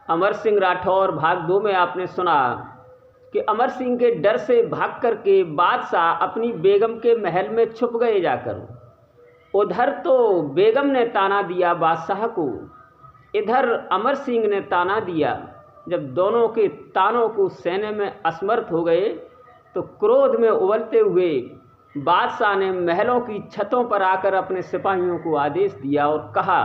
अमर सिंह राठौर भाग 2 में आपने सुना कि अमर सिंह के डर से भाग करके बादशाह अपनी बेगम के महल में छुप गए जाकर। उधर तो बेगम ने ताना दिया बादशाह को, इधर अमर सिंह ने ताना दिया। जब दोनों के तानों को सहने में असमर्थ हो गए तो क्रोध में उबलते हुए बादशाह ने महलों की छतों पर आकर अपने सिपाहियों को आदेश दिया और कहा,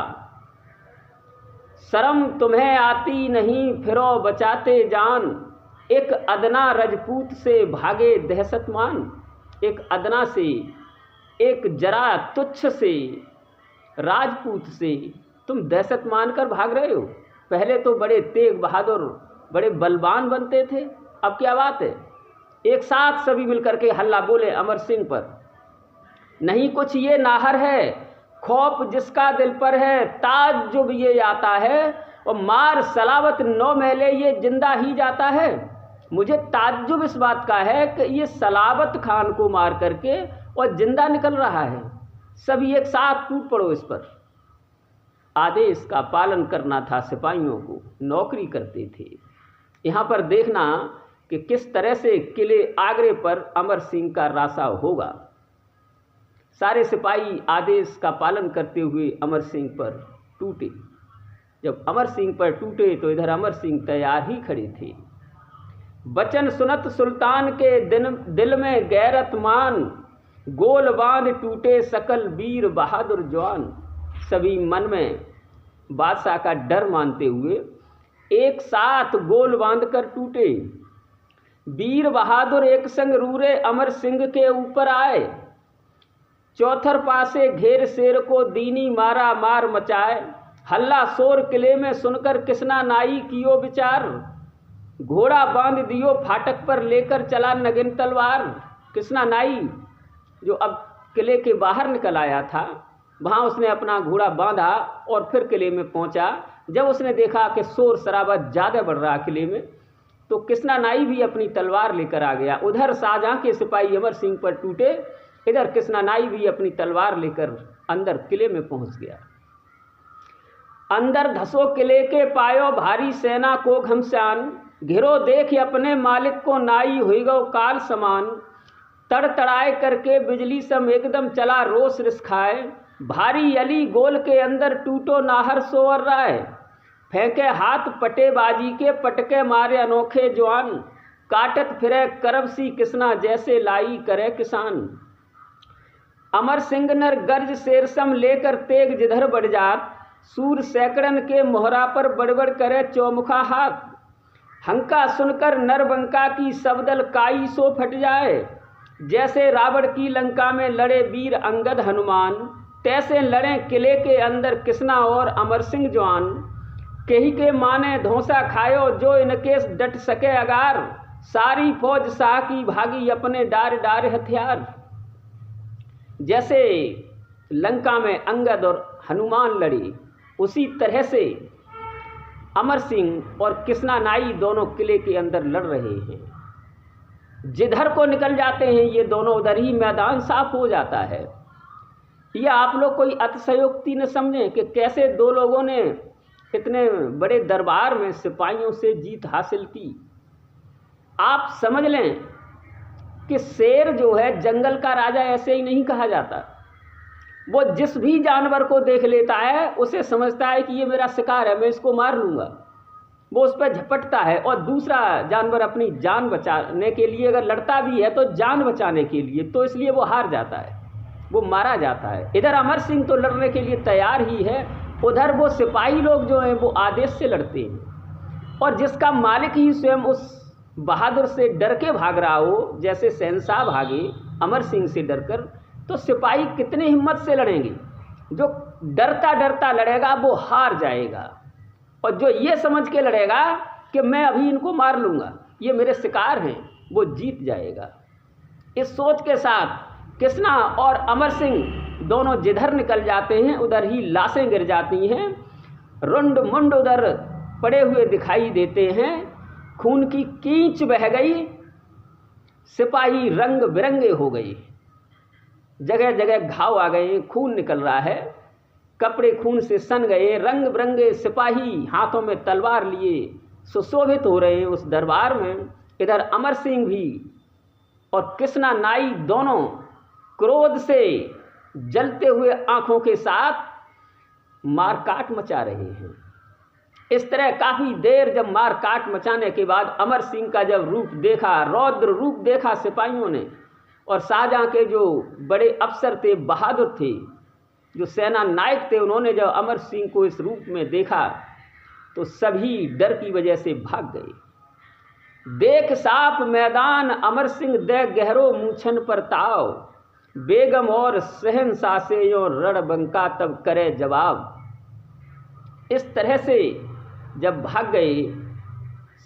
शर्म तुम्हें आती नहीं, फिरो बचाते जान। एक अदना रजपूत से भागे दहशतमान। एक अदना से, एक जरा तुच्छ से राजपूत से तुम दहशत मान कर भाग रहे हो। पहले तो बड़े तेग बहादुर, बड़े बलवान बनते थे, अब क्या बात है। एक साथ सभी मिलकर के हल्ला बोले अमर सिंह पर, नहीं कुछ ये नाहर है, खौफ जिसका दिल पर है, ताज्जुब ये आता है, और मार सलावत 9 महले ये जिंदा ही जाता है। मुझे ताज्जुब इस बात का है कि ये सलावत खान को मार करके और जिंदा निकल रहा है। सभी एक साथ टूट पड़ो इस पर। आदेश का पालन करना था सिपाहियों को, नौकरी करते थे। यहाँ पर देखना कि किस तरह से किले आगरे पर अमर सिंह का रासा होगा। सारे सिपाही आदेश का पालन करते हुए अमर सिंह पर टूटे। जब अमर सिंह पर टूटे तो इधर अमर सिंह तैयार ही खड़े थे। बचन सुनत सुल्तान के दिल में गैरत मान, गोल बांध टूटे सकल वीर बहादुर जवान। सभी मन में बादशाह का डर मानते हुए एक साथ गोल बांध कर टूटे। वीर बहादुर एक संग रूरे अमर सिंह के ऊपर आए। चौथर पासे घेर शेर को दीनी मारा मार मचाए। हल्ला शोर किले में सुनकर किसना नाई कियो विचार। घोड़ा बांध दियो फाटक पर लेकर चला नगिन तलवार। किसना नाई जो अब किले के बाहर निकल आया था, वहाँ उसने अपना घोड़ा बांधा और फिर किले में पहुँचा। जब उसने देखा कि शोर शराबा ज़्यादा बढ़ रहा किले में, तो किसना नाई भी अपनी तलवार लेकर आ गया। उधर शाहजहाँ के सिपाही अमर सिंह पर टूटे, इधर किसना नाई भी अपनी तलवार लेकर अंदर किले में पहुँच गया। अंदर धसो किले के पायो भारी सेना को घमसान। घिरो देख अपने मालिक को नाई हुई गो काल समान। तड़तड़ाए करके बिजली सम एकदम चला रोष रिस खाए। भारी अली गोल के अंदर टूटो नाहर सोवर राय। फेंके हाथ पटे बाजी के पटके मारे अनोखे जवान। काटत फिरे करब सी किसना जैसे लाई करे किसान। अमर सिंह नर गर्ज शेरसम लेकर तेग जिधर बढ़ जात। सूर सैकड़न के मोहरा पर बड़बड़ करे चौमुखा हाथ। हंका सुनकर नरबंका की सबदल काई सो फट जाए। जैसे रावण की लंका में लड़े वीर अंगद हनुमान, तैसे लड़े किले के अंदर किसना और अमर सिंह जवान। केही के माने धोसा खायो जो इनके डट सके अगार। सारी फौज शाह की भागी अपने डार डार हथियार। जैसे लंका में अंगद और हनुमान लड़ी, उसी तरह से अमर सिंह और किसना नाई दोनों किले के अंदर लड़ रहे हैं। जिधर को निकल जाते हैं ये दोनों, उधर ही मैदान साफ हो जाता है। यह आप लोग कोई अतिशयोक्ति न समझें कि कैसे दो लोगों ने इतने बड़े दरबार में सिपाहियों से जीत हासिल की। आप समझ लें कि शेर जो है जंगल का राजा ऐसे ही नहीं कहा जाता। वो जिस भी जानवर को देख लेता है उसे समझता है कि ये मेरा शिकार है, मैं इसको मार लूँगा। वो उस पर झपटता है, और दूसरा जानवर अपनी जान बचाने के लिए अगर लड़ता भी है तो जान बचाने के लिए, तो इसलिए वो हार जाता है, वो मारा जाता है। इधर अमर सिंह तो लड़ने के लिए तैयार ही है, उधर वो सिपाही लोग जो हैं वो आदेश से लड़ते हैं। और जिसका मालिक ही स्वयं उस बहादुर से डर के भाग रहा हो, जैसे शहंशाह भागे अमर सिंह से डरकर, तो सिपाही कितने हिम्मत से लड़ेंगे। जो डरता डरता लड़ेगा वो हार जाएगा, और जो ये समझ के लड़ेगा कि मैं अभी इनको मार लूँगा, ये मेरे शिकार हैं, वो जीत जाएगा। इस सोच के साथ किसना और अमर सिंह दोनों जिधर निकल जाते हैं उधर ही लाशें गिर जाती हैं। रुंड मुंड उधर पड़े हुए दिखाई देते हैं। खून की कींच बह गई। सिपाही रंग बिरंगे हो गए, जगह जगह घाव आ गए, खून निकल रहा है। कपड़े खून से सन गए, रंग बिरंगे सिपाही हाथों में तलवार लिए सुशोभित हो रहे हैं उस दरबार में। इधर अमर सिंह भी और कृष्णा नाई दोनों क्रोध से जलते हुए आंखों के साथ मारकाट मचा रहे हैं। इस तरह काफ़ी देर जब मारकाट मचाने के बाद अमर सिंह का जब रूप देखा, रौद्र रूप देखा सिपाहियों ने, और शाहजहाँ के जो बड़े अफसर थे, बहादुर थे, जो सेना नायक थे, उन्होंने जब अमर सिंह को इस रूप में देखा तो सभी डर की वजह से भाग गए। देख साफ मैदान अमर सिंह दे गहरो मूछन पर ताव, बेगम और शहंशाह से यो रणबंका तब करे जवाब। इस तरह से जब भाग गए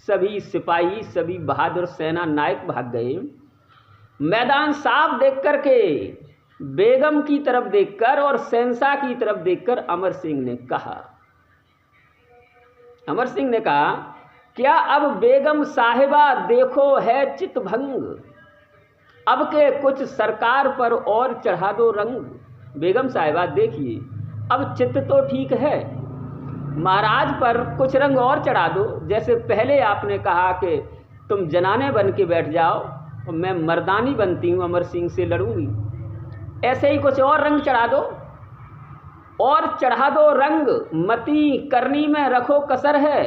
सभी सिपाही, सभी बहादुर सेना नायक भाग गए, मैदान साफ देख कर के, बेगम की तरफ देखकर और शहंशाह की तरफ देखकर अमर सिंह ने कहा, क्या अब बेगम साहिबा देखो है चितभंग, अब के कुछ सरकार पर और चढ़ा दो रंग। बेगम साहिबा देखिए, अब चित्त तो ठीक है, महाराज पर कुछ रंग और चढ़ा दो। जैसे पहले आपने कहा कि तुम जनाने बन के बैठ जाओ और मैं मर्दानी बनती हूँ, अमर सिंह से लड़ूंगी, ऐसे ही कुछ और रंग चढ़ा दो, और चढ़ा दो रंग। मती करनी में रखो कसर है,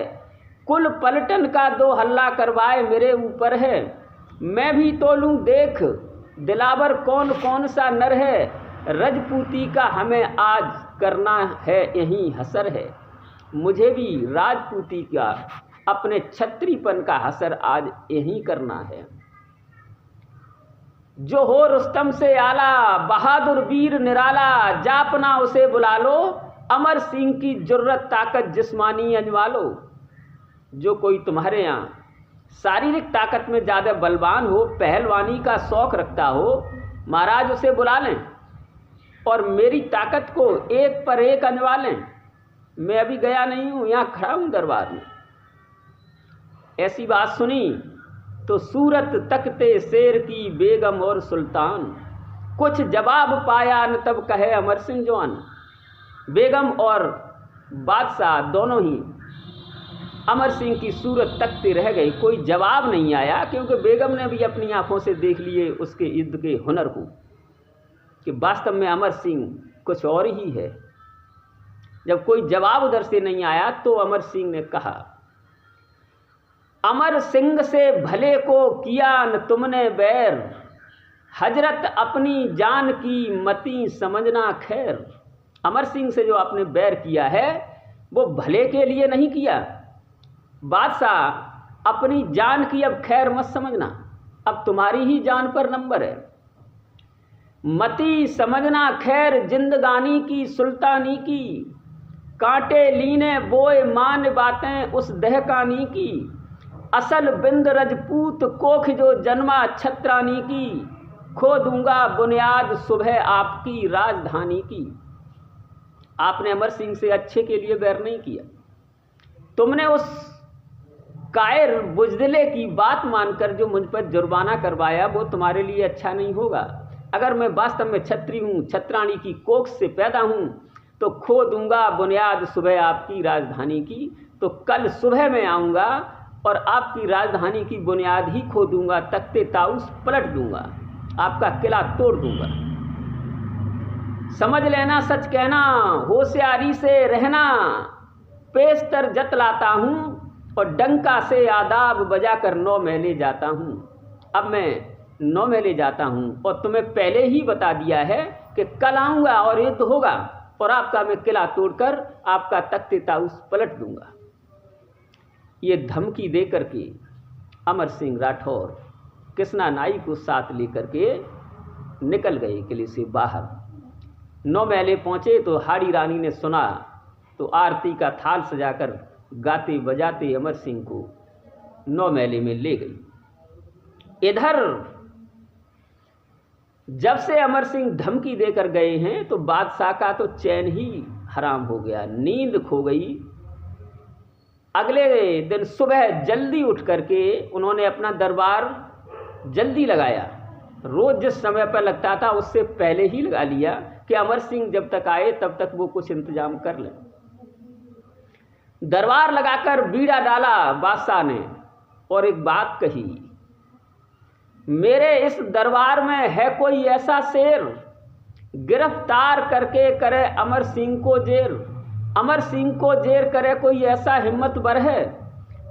कुल पलटन का दो हल्ला करवाए मेरे ऊपर है। मैं भी तोलूं देख दिलावर कौन कौन सा नर है, रजपूती का हमें आज करना है यही हसर है। मुझे भी राजपूती का, अपने छत्रीपन का हसर आज यही करना है। जो हो रुस्तम से आला, बहादुर वीर निराला, जापना उसे बुला लो, अमर सिंह की जुर्रत ताकत जिस्मानी अंजवा लो। जो कोई तुम्हारे यहाँ शारीरिक ताकत में ज़्यादा बलवान हो, पहलवानी का शौक़ रखता हो, महाराज उसे बुला लें और मेरी ताकत को एक पर एक अंजवा लें। मैं अभी गया नहीं हूँ, यहाँ खड़ा हूँ दरबार में। ऐसी बात सुनी तो सूरत तकते शेर की बेगम और सुल्तान, कुछ जवाब पाया न तब कहे अमर सिंह जवान। बेगम और बादशाह दोनों ही अमर सिंह की सूरत तकते रह गई, कोई जवाब नहीं आया, क्योंकि बेगम ने भी अपनी आंखों से देख लिए उसके युद्ध के हुनर को कि वास्तव में अमर सिंह कुछ और ही है। जब कोई जवाब उधर से नहीं आया तो अमर सिंह ने कहा, अमर सिंह से भले को किया न तुमने बैर, हजरत अपनी जान की मती समझना खैर। अमर सिंह से जो आपने बैर किया है वो भले के लिए नहीं किया। बादशाह अपनी जान की अब खैर मत समझना, अब तुम्हारी ही जान पर नंबर है। मती समझना खैर जिंदगानी की सुल्तानी की, कांटे लीने बोए मान बातें उस दहकानी की। असल बिंद रजपूत कोख जो जन्मा छत्रानी की, खो दूंगा बुनियाद सुबह आपकी राजधानी की। आपने अमर सिंह से अच्छे के लिए बैर नहीं किया, तुमने उस कायर बुजदिले की बात मानकर जो मुझ पर जुर्माना करवाया वो तुम्हारे लिए अच्छा नहीं होगा। अगर मैं वास्तव में छत्री हूँ, छत्राणी की कोख से पैदा हूँ, तो खो दूंगा बुनियाद सुबह आपकी राजधानी की। तो कल सुबह मैं आऊँगा और आपकी राजधानी की बुनियाद ही खो दूंगा, तख्ते ताउस पलट दूंगा, आपका किला तोड़ दूंगा। समझ लेना सच कहना, होशियारी से रहना, पेशतर जतलाता हूँ और डंका से आदाब बजाकर 9 महले जाता हूँ। अब मैं 9 महले जाता हूँ और तुम्हें पहले ही बता दिया है कि कल आऊँगा और युद्ध होगा और आपका मैं किला तोड़कर आपका तख्ते ताउस पलट दूंगा। ये धमकी दे करके अमर सिंह राठौर कृष्णा नाई को साथ लेकर के निकल गए किले से बाहर। 9 महले पहुँचे तो हाड़ी रानी ने सुना तो आरती का थाल सजाकर गाते बजाते अमर सिंह को 9 महले में ले गई। इधर जब से अमर सिंह धमकी देकर गए हैं तो बादशाह का तो चैन ही हराम हो गया, नींद खो गई। अगले दिन सुबह जल्दी उठ करके उन्होंने अपना दरबार जल्दी लगाया। रोज़ जिस समय पर लगता था उससे पहले ही लगा लिया, कि अमर सिंह जब तक आए तब तक वो कुछ इंतजाम कर लें। दरबार लगाकर बीड़ा डाला बादशाह ने और एक बात कही, मेरे इस दरबार में है कोई ऐसा शेर, गिरफ्तार करके करे अमर सिंह को जेर। अमर सिंह को जेर करे कोई ऐसा हिम्मतवर है,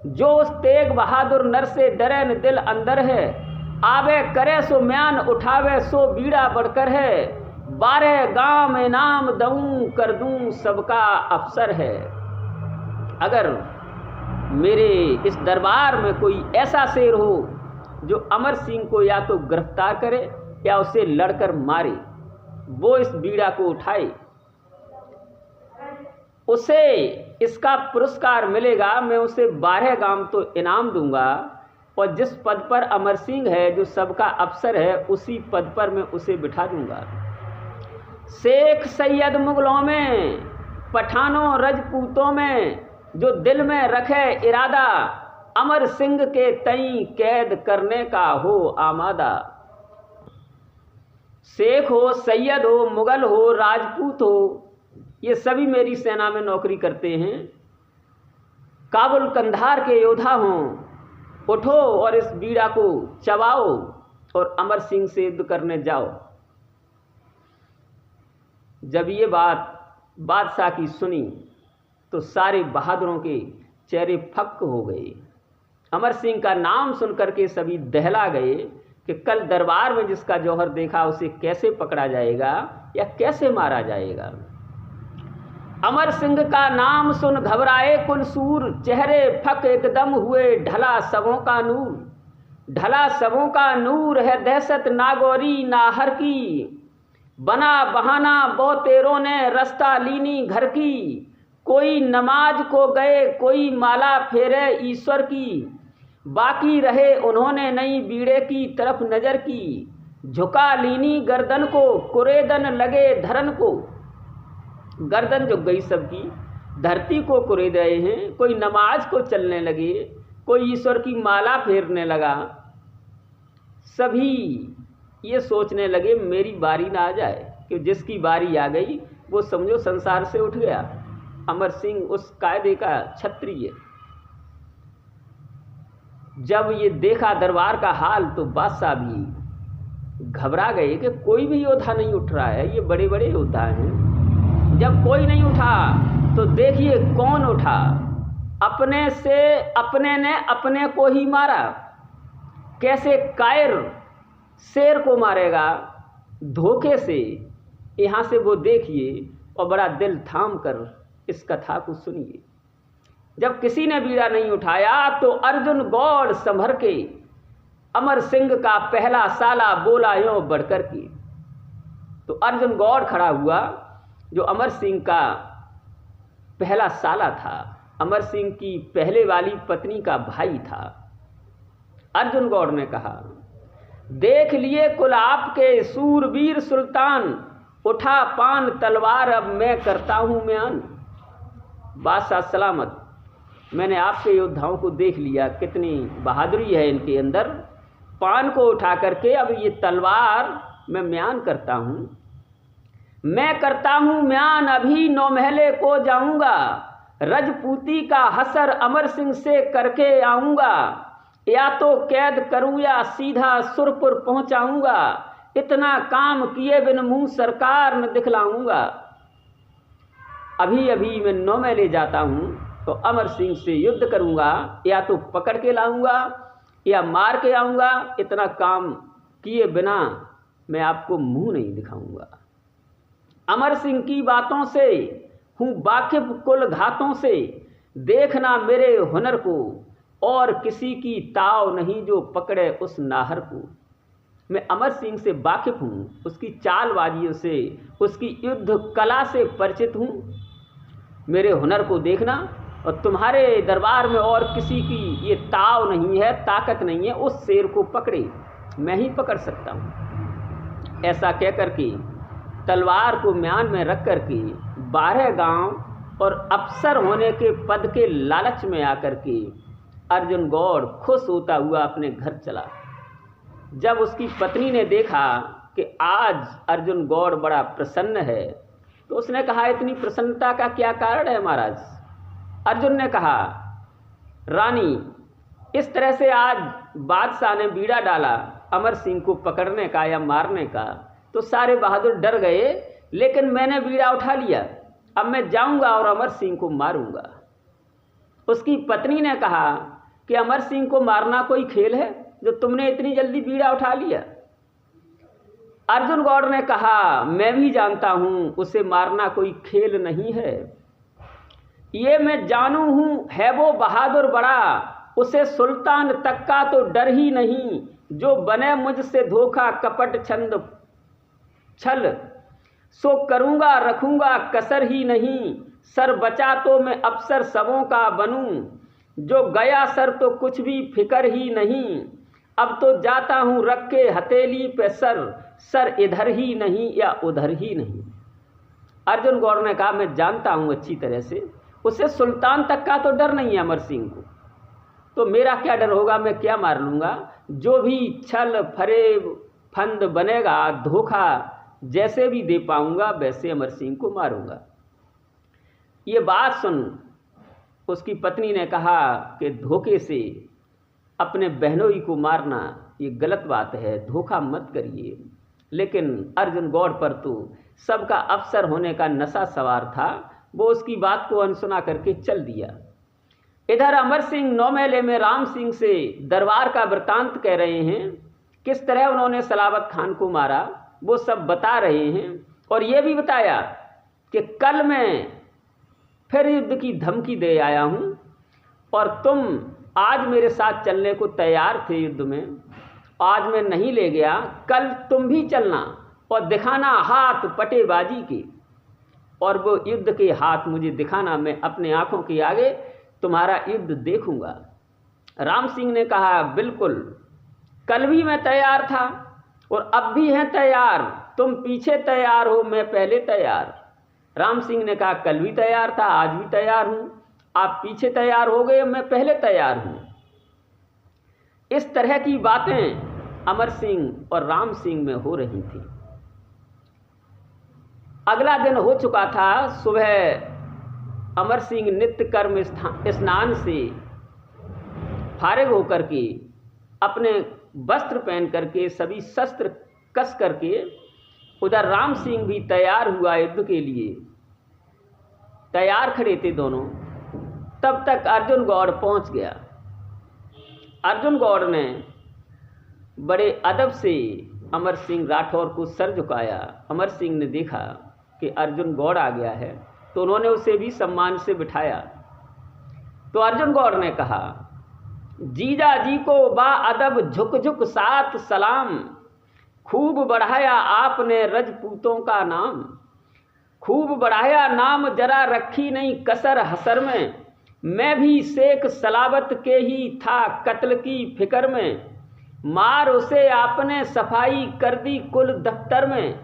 जो उस तेग बहादुर नर से डरे न दिल अंदर है। आवे करे सो म्यान उठावे सो बीड़ा बढ़कर है, 12 गांव इनाम दूं कर दूं सबका अफसर है। अगर मेरे इस दरबार में कोई ऐसा शेर हो जो अमर सिंह को या तो गिरफ्तार करे या उसे लड़कर मारे, वो इस बीड़ा को उठाए, उसे इसका पुरस्कार मिलेगा। मैं उसे 12 गांव तो इनाम दूंगा और जिस पद पर अमर सिंह है, जो सबका अफसर है, उसी पद पर मैं उसे बिठा दूंगा। शेख सैयद मुगलों में, पठानों रजपूतों में, जो दिल में रखे इरादा, अमर सिंह के तई कैद करने का हो आमादा। शेख हो, सैयद हो, मुगल हो, राजपूत हो, ये सभी मेरी सेना में नौकरी करते हैं। काबुल कंधार के योद्धा हों, उठो और इस बीड़ा को चबाओ और अमर सिंह से युद्ध करने जाओ। जब ये बात बादशाह की सुनी तो सारे बहादुरों के चेहरे फक्क हो गए। अमर सिंह का नाम सुनकर के सभी दहला गए कि कल दरबार में जिसका जौहर देखा उसे कैसे पकड़ा जाएगा या कैसे मारा जाएगा। अमर सिंह का नाम सुन घबराए कुलसूर, चेहरे फक एकदम हुए, ढला सबों का नूर। ढला सबों का नूर है दहशत नागौरी नाहर की, बना बहाना बहुतेरों ने रास्ता लीनी घर की। कोई नमाज को गए, कोई माला फेरे ईश्वर की, बाकी रहे उन्होंने नई बीड़े की तरफ नजर की। झुका लीनी गर्दन को, कुरेदन लगे धरन को। गर्दन झुक गई सबकी, धरती को कुरेद रहे हैं। कोई नमाज को चलने लगे, कोई ईश्वर की माला फेरने लगा। सभी ये सोचने लगे मेरी बारी ना आ जाए, कि जिसकी बारी आ गई वो समझो संसार से उठ गया। अमर सिंह उस कायदे का क्षत्रिय। जब ये देखा दरबार का हाल तो बादशाह भी घबरा गए कि कोई भी योद्धा नहीं उठ रहा है, ये बड़े बड़े योद्धा हैं। जब कोई नहीं उठा तो देखिए कौन उठा। अपने से अपने ने अपने को ही मारा। कैसे कायर शेर को मारेगा धोखे से, यहाँ से वो देखिए और बड़ा दिल थाम कर इस कथा को सुनिए। जब किसी ने बीड़ा नहीं उठाया तो अर्जुन गौड़ संभर के अमर सिंह का पहला साला बोला यूं बढ़कर के। तो अर्जुन गौड़ खड़ा हुआ जो अमर सिंह का पहला साला था, अमर सिंह की पहले वाली पत्नी का भाई था। अर्जुन गौड़ ने कहा, देख लिए कुल आपके सूरवीर सुल्तान, उठा पान तलवार अब मैं करता हूं म्यान। बादशाह सलामत, मैंने आपके योद्धाओं को देख लिया, कितनी बहादुरी है इनके अंदर। पान को उठा करके अब ये तलवार मैं म्यान करता हूँ। मैं करता हूँ म्यान, अभी 9 महले को जाऊँगा। रजपूती का हसर अमर सिंह से करके आऊँगा। या तो कैद करूँ या सीधा सुरपुर पहुँचाऊँगा। इतना काम किए बिन मुँह सरकार न दिखलाऊँगा। अभी अभी मैं 9 महले जाता हूँ तो अमर सिंह से युद्ध करूँगा, या तो पकड़ के लाऊँगा या मार के आऊँगा। इतना काम किए बिना मैं आपको मुँह नहीं दिखाऊँगा। अमर सिंह की बातों से हूँ वाकिफ कुल घातों से, देखना मेरे हुनर को और किसी की ताव नहीं जो पकड़े उस नाहर को। मैं अमर सिंह से वाकिफ हूँ, उसकी चालबाजियों से, उसकी युद्ध कला से परिचित हूँ। मेरे हुनर को देखना, और तुम्हारे दरबार में और किसी की ये ताव नहीं है, ताकत नहीं है, उस शेर को पकड़े, मैं ही पकड़ सकता हूँ। ऐसा कह करके तलवार को म्यान में रख करके 12 गांव और अफसर होने के पद के लालच में आकर के अर्जुन गौड़ खुश होता हुआ अपने घर चला। जब उसकी पत्नी ने देखा कि आज अर्जुन गौड़ बड़ा प्रसन्न है। तो उसने कहा, इतनी प्रसन्नता का क्या कारण है महाराज? अर्जुन ने कहा, रानी, इस तरह से आज बादशाह ने बीड़ा डाला अमर सिंह को पकड़ने का या मारने का, तो सारे बहादुर डर गए, लेकिन मैंने बीड़ा उठा लिया, अब मैं जाऊंगा और अमर सिंह को मारूंगा। उसकी पत्नी ने कहा कि अमर सिंह को मारना कोई खेल है जो तुमने इतनी जल्दी बीड़ा उठा लिया? अर्जुन गौड़ ने कहा, मैं भी जानता हूं उसे मारना कोई खेल नहीं है, ये मैं जानू हूं, है वो बहादुर बड़ा, उसे सुल्तान तक का तो डर ही नहीं, जो बने मुझसे धोखा कपट छंद छल, सो करूंगा रखूंगा कसर ही नहीं, सर बचा तो मैं अफसर सबों का बनूं, जो गया सर तो कुछ भी फिकर ही नहीं, अब तो जाता हूं रख के हथेली पे सर, सर इधर ही नहीं या उधर ही नहीं। अर्जुन गौड़ ने कहा, मैं जानता हूं अच्छी तरह से, उसे सुल्तान तक का तो डर नहीं है अमर सिंह को, तो मेरा क्या डर होगा, मैं क्या मार लूँगा, जो भी छल फरेब फंद बनेगा, धोखा जैसे भी दे पाऊंगा वैसे अमर सिंह को मारूंगा। ये बात सुन उसकी पत्नी ने कहा कि धोखे से अपने बहनोई को मारना ये गलत बात है, धोखा मत करिए। लेकिन अर्जुन गौड़ पर तो सबका अफसर होने का नशा सवार था, वो उसकी बात को अनसुना करके चल दिया। इधर अमर सिंह नौमेले में राम सिंह से दरबार का वृतांत कह रहे हैं, किस तरह उन्होंने सलावत खान को मारा वो सब बता रहे हैं, और ये भी बताया कि कल मैं फिर युद्ध की धमकी दे आया हूं और तुम आज मेरे साथ चलने को तैयार थे युद्ध में, आज मैं नहीं ले गया, कल तुम भी चलना और दिखाना हाथ पटेबाजी के, और वो युद्ध के हाथ मुझे दिखाना, मैं अपने आंखों के आगे तुम्हारा युद्ध देखूंगा। राम सिंह ने कहा, बिल्कुल, कल भी मैं तैयार था और अब भी हैं तैयार, तुम पीछे तैयार हो, मैं पहले तैयार। राम सिंह ने कहा, कल भी तैयार था, आज भी तैयार हूं, आप पीछे तैयार हो गए, मैं पहले तैयार हूं। इस तरह की बातें अमर सिंह और राम सिंह में हो रही थी। अगला दिन हो चुका था। सुबह अमर सिंह नित्य कर्म स्नान से फारिग होकर के अपने वस्त्र पहन करके सभी शस्त्र कस करके, उधर राम सिंह भी तैयार हुआ युद्ध के लिए, तैयार खड़े थे दोनों। तब तक अर्जुन गौड़ पहुंच गया। अर्जुन गौड़ ने बड़े अदब से अमर सिंह राठौर को सर झुकाया। अमर सिंह ने देखा कि अर्जुन गौड़ आ गया है, तो उन्होंने उसे भी सम्मान से बिठाया। तो अर्जुन गौड़ ने कहा, जीजा जी को बा अदब झुक झुक साथ सलाम, खूब बढ़ाया आपने रजपूतों का नाम, खूब बढ़ाया नाम जरा रखी नहीं कसर हसर में, मैं भी शेख सलावत के ही था कत्ल की फिक्र में, मार उसे आपने सफाई कर दी कुल दफ्तर में,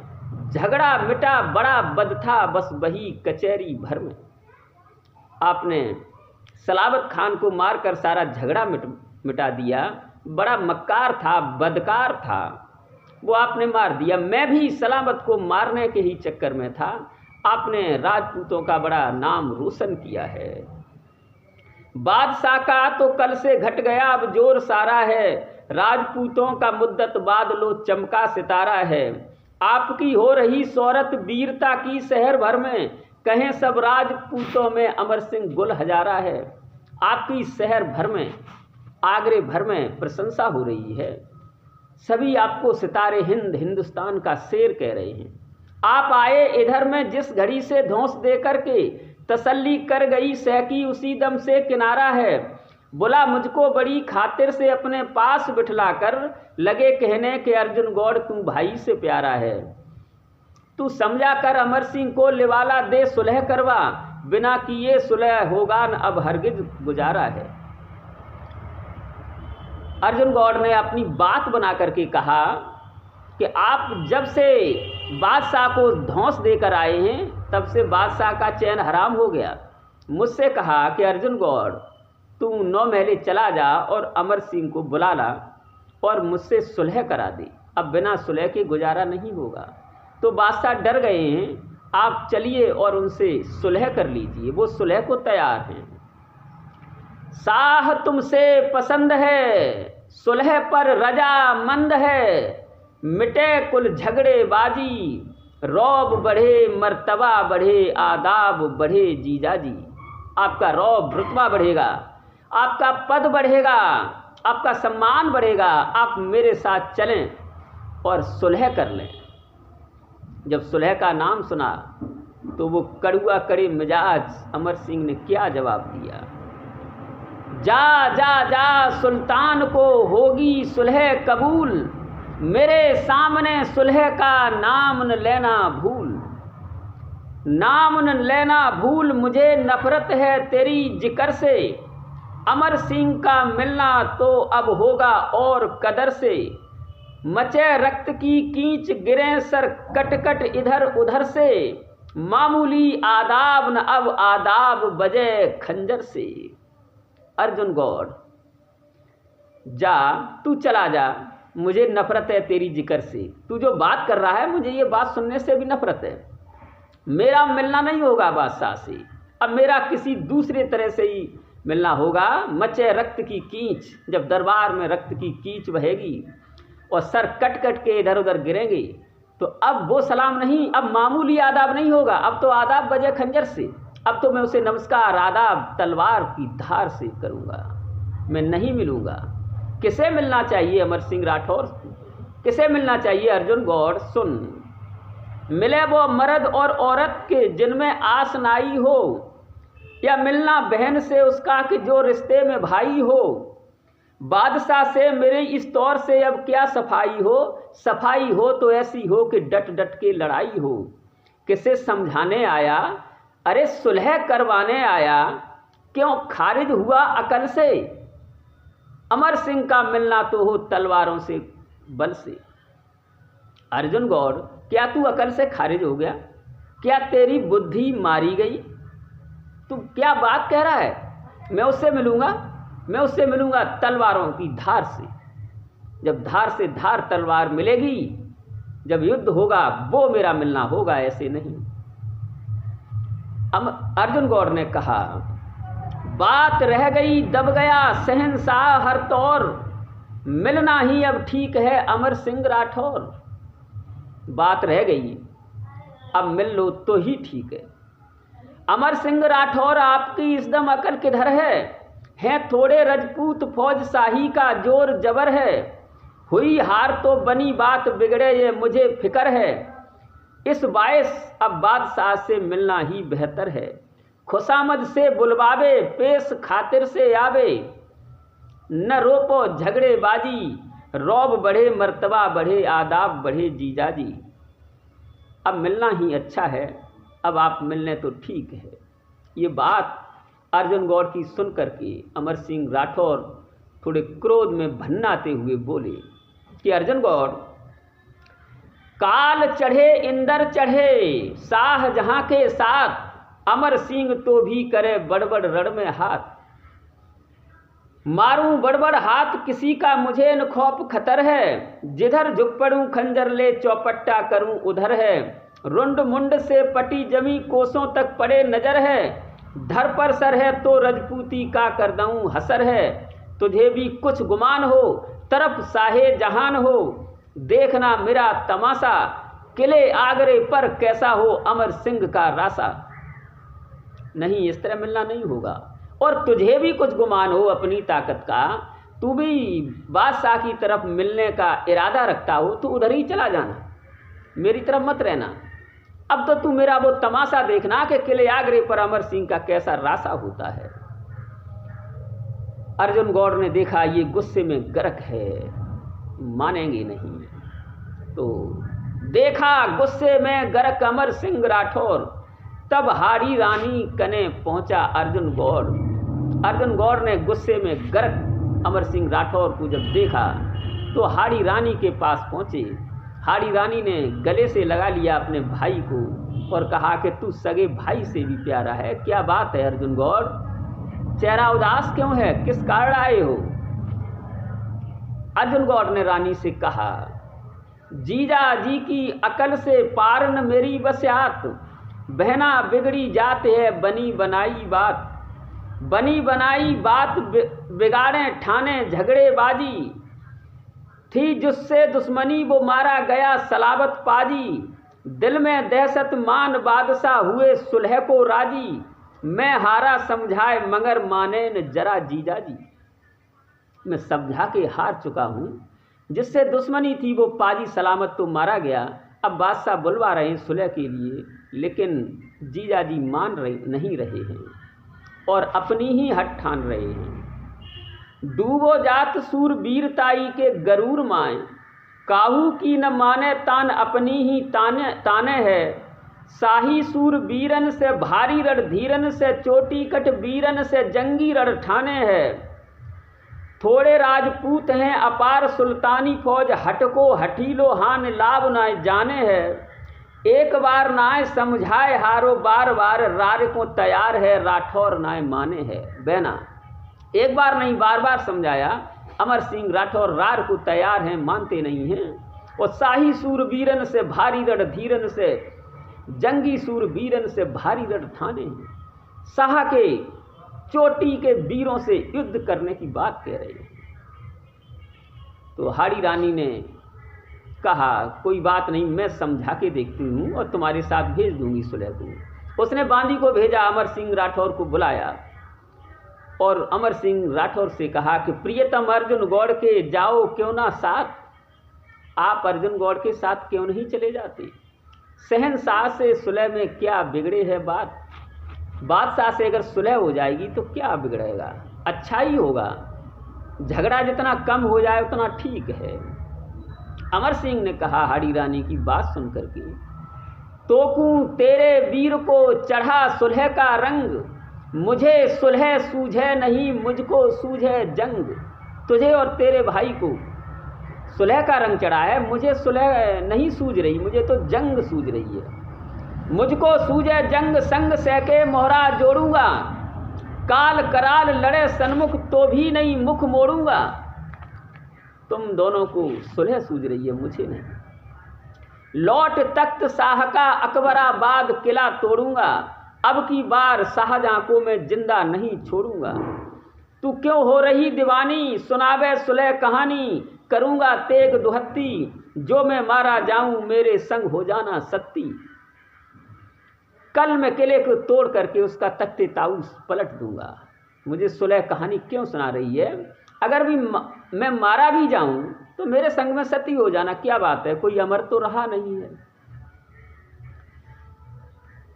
झगड़ा मिटा बड़ा बद था बस वही कचहरी भर में। आपने सलावत खान को मारकर सारा झगड़ा मिटा दिया, बड़ा मक्कार था, बदकार था, वो आपने मार दिया। मैं भी सलावत को मारने के ही चक्कर में था, आपने राजपूतों का बड़ा नाम रोशन किया है। बादशाह का तो कल से घट गया अब जोर सारा है, राजपूतों का मुद्दत बाद लो चमका सितारा है, आपकी हो रही शौहरत वीरता की शहर भर में, कहें सब राजपूतों में अमर सिंह गुल हजारा है। आपकी शहर भर में, आगरे भर में प्रशंसा हो रही है, सभी आपको सितारे हिंद हिंदुस्तान का शेर कह रहे हैं। आप आए इधर में जिस घड़ी से धौंस दे करके, तसल्ली कर गई सहकी उसी दम से किनारा है, बोला मुझको बड़ी खातिर से अपने पास बिठला कर, लगे कहने के अर्जुन गौड़ तू भाई से प्यारा है, तू समझा कर अमर सिंह को लिवाला दे सुलह करवा, बिना किए सुलह होगा न अब हरगिज गुजारा है। अर्जुन गौड़ ने अपनी बात बना करके कहा कि आप जब से बादशाह को धौंस देकर आए हैं तब से बादशाह का चैन हराम हो गया। मुझसे कहा कि अर्जुन गौड़ तू 9 महले चला जा और अमर सिंह को बुला ला और मुझसे सुलह करा दे। अब बिना सुलह के गुजारा नहीं होगा। तो बादशाह डर गए हैं, आप चलिए और उनसे सुलह कर लीजिए। वो सुलह को तैयार हैं। शाह तुमसे पसंद है, सुलह पर रजामंद है, मिटे कुल झगड़े बाजी, रौब बढ़े मर्तबा बढ़े आदाब बढ़े जीजा जी। आपका रौब रुतबा बढ़ेगा, आपका पद बढ़ेगा, आपका सम्मान बढ़ेगा। आप मेरे साथ चलें और सुलह कर लें। जब सुलह का नाम सुना तो वो कड़ुआ कड़े मिजाज अमर सिंह ने क्या जवाब दिया। जा जा जा सुल्तान को होगी सुलह कबूल, मेरे सामने सुलह का नाम न लेना भूल। नाम न लेना भूल, मुझे नफरत है तेरी जिक्र से, अमर सिंह का मिलना तो अब होगा और कदर से। मचे रक्त की कींच गिरे सर कट कट इधर उधर से, मामूली आदाब न अब आदाब बजे खंजर से। अर्जुन गौड़, जा तू चला जा, मुझे नफरत है तेरी जिक्र से। तू जो बात कर रहा है मुझे ये बात सुनने से भी नफरत है। मेरा मिलना नहीं होगा बादशाह से, अब मेरा किसी दूसरे तरह से ही मिलना होगा। मचे रक्त की कींच, जब दरबार में रक्त की कींच बहेगी और सर कट कट के इधर उधर गिरेंगे तो अब वो सलाम नहीं, अब मामूली आदाब नहीं होगा, अब तो आदाब बजे खंजर से। अब तो मैं उसे नमस्कार आदाब तलवार की धार से करूँगा, मैं नहीं मिलूँगा। किसे मिलना चाहिए अमर सिंह राठौर, किसे मिलना चाहिए अर्जुन गौड़? सुन, मिले वो मर्द और औरत के जिनमें आस नाई हो, या मिलना बहन से उसका कि जो रिश्ते में भाई हो। बादशाह से मेरे इस तौर से अब क्या सफाई हो, सफाई हो तो ऐसी हो कि डट डट के लड़ाई हो। किसे समझाने आया, अरे सुलह करवाने आया, क्यों खारिज हुआ अकल से। अमर सिंह का मिलना तो हो तलवारों से बल से। अर्जुन गौड़, क्या तू अकल से खारिज हो गया? क्या तेरी बुद्धि मारी गई? तू क्या बात कह रहा है? मैं उससे मिलूंगा, मैं उससे मिलूंगा तलवारों की धार से। जब धार से धार तलवार मिलेगी, जब युद्ध होगा वो मेरा मिलना होगा, ऐसे नहीं। अर्जुन गौड़ ने कहा, बात रह गई दब गया शहंशाह हर तौर, मिलना ही अब ठीक है अमर सिंह राठौर। बात रह गई, अब मिल लो तो ही ठीक है। अमर सिंह राठौर, आपकी इस दम अकल किधर है थोड़े रजपूत फौज शाही का जोर जबर है। हुई हार तो बनी बात बिगड़े ये मुझे फिक्र है। इस बायस अब बादशाह से मिलना ही बेहतर है। खुशामद से बुलवावे पेश खातिर से आवे, न रोपो झगड़े बाजी, रौब बढ़े मर्तबा बढ़े आदाब बढ़े जीजा जी। अब मिलना ही अच्छा है, अब आप मिलने तो ठीक है। ये बात अर्जुन गौड़ की सुन करके अमर सिंह राठौर थोड़े क्रोध में भन्नाते हुए बोले कि अर्जुन गौड़, काल चढ़े इंदर चढ़े शाहजहां के साथ, अमर सिंह तो भी करे बड़बड़ रण में हाथ। मारूं बड़बड़ हाथ किसी का मुझे न खौफ खतर है, जिधर झुक पड़ूं खंजर ले चौपट्टा करूं उधर है। रुंड मुंड से पटी जमी कोसों तक पड़े नजर है, धर पर सर है तो रजपूती का कर दूं हसर है। तुझे भी कुछ गुमान हो तरफ साहे जहान हो, देखना मेरा तमाशा किले आगरे पर कैसा हो अमर सिंह का रासा। नहीं, इस तरह मिलना नहीं होगा। और तुझे भी कुछ गुमान हो अपनी ताकत का, तू भी बादशाह की तरफ मिलने का इरादा रखता हो तो उधर ही चला जाना, मेरी तरफ मत रहना। अब तो तू मेरा वो तमाशा देखना कि किले आगरे पर अमर सिंह का कैसा रासा होता है। अर्जुन गौड़ ने देखा ये गुस्से में गरक है, मानेंगे नहीं, तो देखा गुस्से में गरक अमर सिंह राठौर। तब हाड़ी रानी कने पहुंचा अर्जुन गौड़। अर्जुन गौड़ ने गुस्से में गरक अमर सिंह राठौर को जब देखा तो हाड़ी रानी के पास पहुंचे। हाड़ी रानी ने गले से लगा लिया अपने भाई को और कहा कि तू सगे भाई से भी प्यारा है। क्या बात है अर्जुन गौड़, चेहरा उदास क्यों है, किस कारण आए हो? अर्जुन गौड़ ने रानी से कहा जीजा जी की अकल से पार न मेरी बस्यात, बहना बिगड़ी जात है बनी बनाई बात। बनी बनाई बात बिगाड़े ठाने झगड़ेबाजी, थी जिससे दुश्मनी वो मारा गया सलाबत पाजी। दिल में दहशत मान बादशाह हुए सुलह को राजी, मैं हारा समझाए मगर माने न जरा जीजा जी। मैं समझा के हार चुका हूँ, जिससे दुश्मनी थी वो पाजी सलामत तो मारा गया। अब बादशाह बुलवा रहे हैं सुलह के लिए, लेकिन जीजा जी मान नहीं रहे हैं और अपनी ही हट ठान रहे हैं। डूबो जात सूर वीरताई के गरूर माए, काहू की न माने तान अपनी ही ताने है। शाही सूर वीरन से भारी रण धीरन से, चोटी कट वीरन से जंगी रण ठाने है। थोड़े राजपूत हैं अपार सुल्तानी फौज, हटको हठीलो हान लाभ न जाने है। एक बार नाय समझाए हारो बार बार, रार को तैयार है राठौर नाय माने है। बहना एक बार नहीं बार बार समझाया, अमर सिंह राठौर रार को तैयार हैं, मानते नहीं हैं। और शाही सूर वीरन से भारी रण धीरन से, जंगी सूर वीरन से भारी रण ठाने हैं। शाह के चोटी के वीरों से युद्ध करने की बात कह रहे हैं। तो हाड़ी रानी ने कहा कोई बात नहीं, मैं समझा के देखती हूँ और तुम्हारे साथ भेज दूंगी सुलह को। उसने बांदी को भेजा, अमर सिंह राठौर को बुलाया और अमर सिंह राठौर से कहा कि प्रियतम अर्जुन गौड़ के जाओ क्यों ना साथ, आप अर्जुन गौड़ के साथ क्यों नहीं चले जाते। शहनशाह से सुलह में क्या बिगड़े है बात, बादशाह से अगर सुलह हो जाएगी तो क्या बिगड़ेगा, अच्छा ही होगा। झगड़ा जितना कम हो जाए उतना ठीक है। अमर सिंह ने कहा हाड़ी रानी की बात सुन करके, तोकू तेरे वीर को चढ़ा सुलह का रंग, मुझे सुलह सूझे नहीं मुझको सूझे जंग। तुझे और तेरे भाई को सुलह का रंग चढ़ा है, मुझे सुलह नहीं सूझ रही, मुझे तो जंग सूझ रही है। मुझको सूझे जंग संग सहके मोहरा जोड़ूंगा, काल कराल लड़े सन्मुख तो भी नहीं मुख मोड़ूंगा। तुम दोनों को सुलह सूझ रही है, मुझे नहीं। लौट तख्त शाह का अकबराबाद किला तोड़ूंगा, अब की बार शाहजहां को मैं जिंदा नहीं छोड़ूंगा। तू क्यों हो रही दीवानी सुनावे सुलह कहानी, करूंगा तेग दुहत्ती जो मैं मारा जाऊं मेरे संग हो जाना सत्ती। कल मैं किले को तोड़ करके उसका तख्ते ताऊस पलट दूंगा। मुझे सुलह कहानी क्यों सुना रही है, अगर भी मैं मारा भी जाऊं तो मेरे संग में सती हो जाना, क्या बात है, कोई अमर तो रहा नहीं है।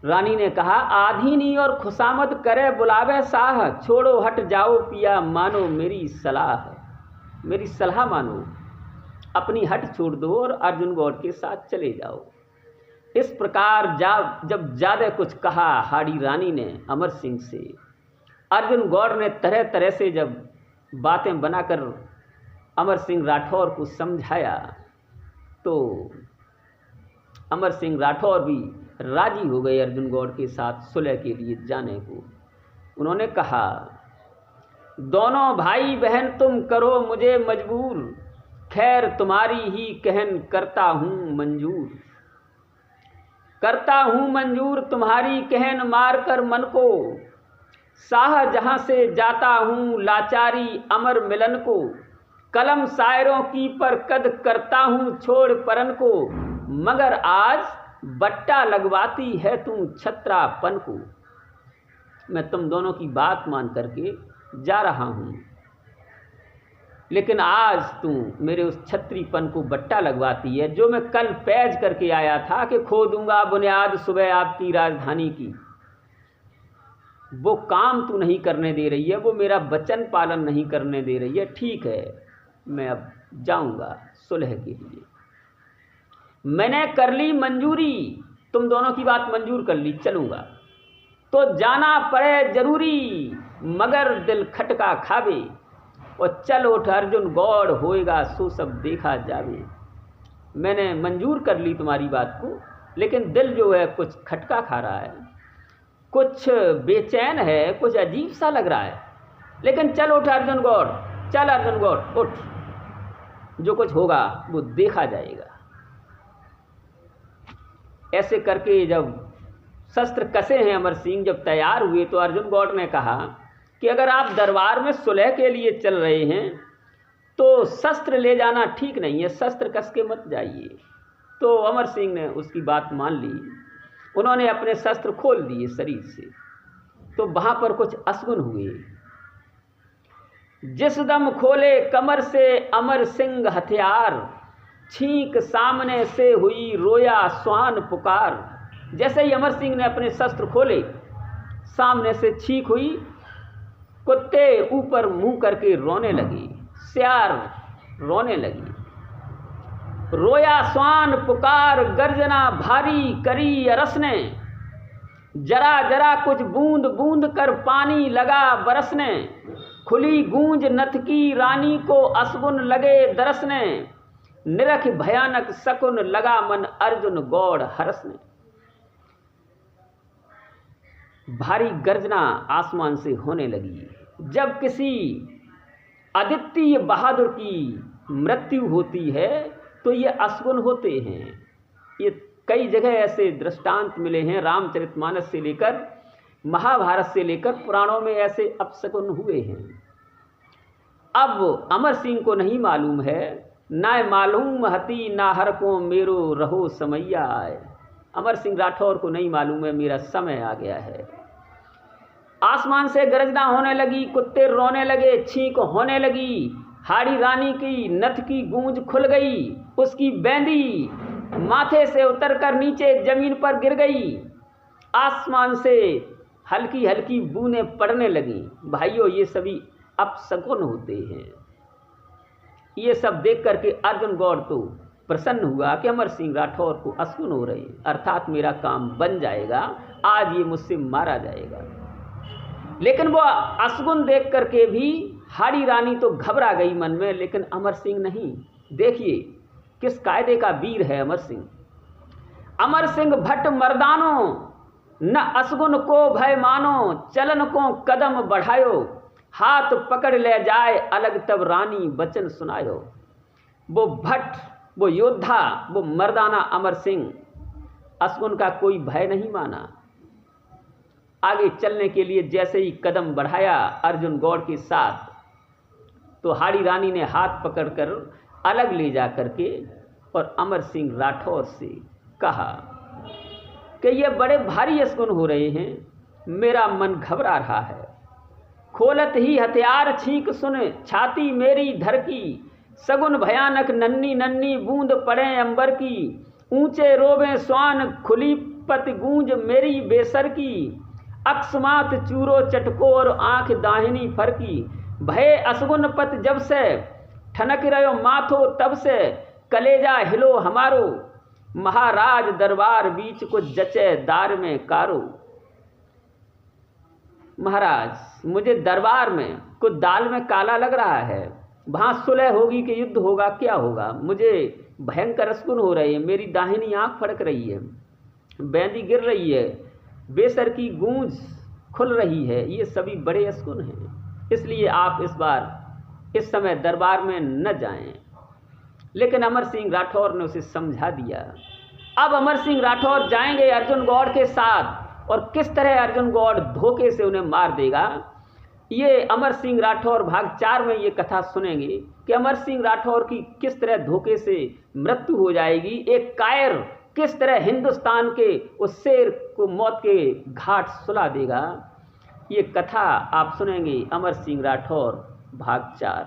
रानी ने कहा आधीनी और खुशामद करे बुलावे शाह, छोड़ो हट जाओ पिया मानो मेरी सलाह। मेरी सलाह मानो, अपनी हट छोड़ दो और अर्जुन गौड़ के साथ चले जाओ। इस प्रकार जब ज़्यादा कुछ कहा हाड़ी रानी ने अमर सिंह से, अर्जुन गौड़ ने तरह तरह से जब बातें बनाकर अमर सिंह राठौर को समझाया तो अमर सिंह राठौर भी राजी हो गए अर्जुन गौड़ के साथ सुलह के लिए जाने को। उन्होंने कहा दोनों भाई बहन तुम करो मुझे मजबूर, खैर तुम्हारी ही कहन करता हूँ मंजूर। करता हूँ मंजूर तुम्हारी कहन मार कर मन को, शाह जहाँ से जाता हूँ लाचारी अमर मिलन को। कलम शायरों की पर कद करता हूँ छोड़ परन को, मगर आज बट्टा लगवाती है तू छत्रापन को। मैं तुम दोनों की बात मान करके जा रहा हूँ, लेकिन आज तू मेरे उस छत्रीपन को बट्टा लगवाती है जो मैं कल पैज करके आया था कि खो दूंगा बुनियाद सुबह आपकी राजधानी की। वो काम तू नहीं करने दे रही है, वो मेरा वचन पालन नहीं करने दे रही है। ठीक है, मैं अब जाऊंगा सुलह के लिए। मैंने कर ली मंजूरी, तुम दोनों की बात मंजूर कर ली, चलूंगा तो जाना पड़े जरूरी, मगर दिल खटका खावे। और चल उठ अर्जुन गौड़ होएगा सो सब देखा जावे। मैंने मंजूर कर ली तुम्हारी बात को, लेकिन दिल जो है कुछ खटका खा रहा है, कुछ बेचैन है, कुछ अजीब सा लग रहा है। लेकिन चल उठ अर्जुन गौड़, चल अर्जुन गौड़ उठ, जो कुछ होगा वो देखा जाएगा। ऐसे करके जब शस्त्र कसे हैं अमर सिंह, जब तैयार हुए तो अर्जुन गौड़ ने कहा कि अगर आप दरबार में सुलह के लिए चल रहे हैं तो शस्त्र ले जाना ठीक नहीं है, शस्त्र कस के मत जाइए। तो अमर सिंह ने उसकी बात मान ली। उन्होंने अपने शस्त्र खोल दिए शरीर से, तो वहाँ पर कुछ असगुन हुए। जिस दम खोले कमर से अमर सिंह हथियार, छींक सामने से हुई रोया स्वान पुकार। जैसे ही अमर सिंह ने अपने शस्त्र खोले, सामने से छींक हुई, कुत्ते ऊपर मुंह करके रोने लगे, सियार रोने लगी। रोया स्वान पुकार, गर्जना भारी करी अरस ने, जरा जरा कुछ बूंद बूंद कर पानी लगा बरसने। खुली गूंज नथ की रानी को असगुन लगे दरसने, निरख भयानक शकुन लगा मन अर्जुन गौड़ हरसने। भारी गर्जना आसमान से होने लगी। जब किसी अद्वितीय बहादुर की मृत्यु होती है तो ये असगुन होते हैं। ये कई जगह ऐसे दृष्टांत मिले हैं, रामचरितमानस से लेकर महाभारत से लेकर पुराणों में ऐसे अपशकुन हुए हैं। अब अमर सिंह को नहीं मालूम है, ना मालूम हती नाहर को मेरो रहो समैया आए। अमर सिंह राठौर को नहीं मालूम है मेरा समय आ गया है। आसमान से गरजना होने लगी, कुत्ते रोने लगे, छींक होने लगी। हाड़ी रानी की नथ की गूंज खुल गई, उसकी बैंदी माथे से उतरकर नीचे जमीन पर गिर गई। आसमान से हल्की हल्की बूंदें पड़ने लगी। भाइयों, ये सभी अपशकुन होते हैं। ये सब देख करके अर्जुन गौड़ तो प्रसन्न हुआ कि अमर सिंह राठौर को असगुन हो रहे हैं, अर्थात मेरा काम बन जाएगा, आज ये मुझसे मारा जाएगा। लेकिन वो असगुन देख करके भी हाड़ी रानी तो घबरा गई मन में, लेकिन अमर सिंह नहीं। देखिए किस कायदे का वीर है अमर सिंह। अमर सिंह भट्ट मर्दानो, न असगुन को भय मानो, चलन को कदम बढ़ायो, हाथ पकड़ ले जाए अलग तब रानी वचन सुनायो। वो भट्ट, वो योद्धा, वो मर्दाना अमर सिंह असगुन का कोई भय नहीं माना। आगे चलने के लिए जैसे ही कदम बढ़ाया अर्जुन गौड़ के साथ, तो हाड़ी रानी ने हाथ पकड़कर अलग ले जा करके और अमर सिंह राठौर से कहा कि ये बड़े भारी असगुन हो रहे हैं, मेरा मन घबरा रहा है। खोलत ही हथियार छींक सुन छाती मेरी धर की, सगुन भयानक नन्नी नन्नी बूंद पड़े अंबर की, ऊंचे रोबे स्वान खुली पत गूंज मेरी बेसर की, अकस्मात चूरो चटकोर आंख दाहिनी फरकी, भय असगुन पत जब से ठनक रहो माथो तब से, कलेजा हिलो हमारो, महाराज दरबार बीच को जचे दार में कारो। महाराज, मुझे दरबार में कुछ दाल में काला लग रहा है, वहाँ सुलह होगी कि युद्ध होगा, क्या होगा? मुझे भयंकर असगुन हो रही है, मेरी दाहिनी आंख फड़क रही है, बैंदी गिर रही है, बेसर की गूंज खुल रही है, ये सभी बड़े असगुन हैं। इसलिए आप इस समय दरबार में न जाएं। लेकिन अमर सिंह राठौर ने उसे समझा दिया। अब अमर सिंह राठौर जाएंगे अर्जुन गौड़ के साथ, और किस तरह अर्जुन गौड़ धोखे से उन्हें मार देगा, ये अमर सिंह राठौर भाग 4 में ये कथा सुनेंगे कि अमर सिंह राठौर की किस तरह धोखे से मृत्यु हो जाएगी। एक कायर किस तरह हिंदुस्तान के उस शेर को मौत के घाट सुला देगा। ये कथा आप सुनेंगे अमर सिंह राठौर भाग 4।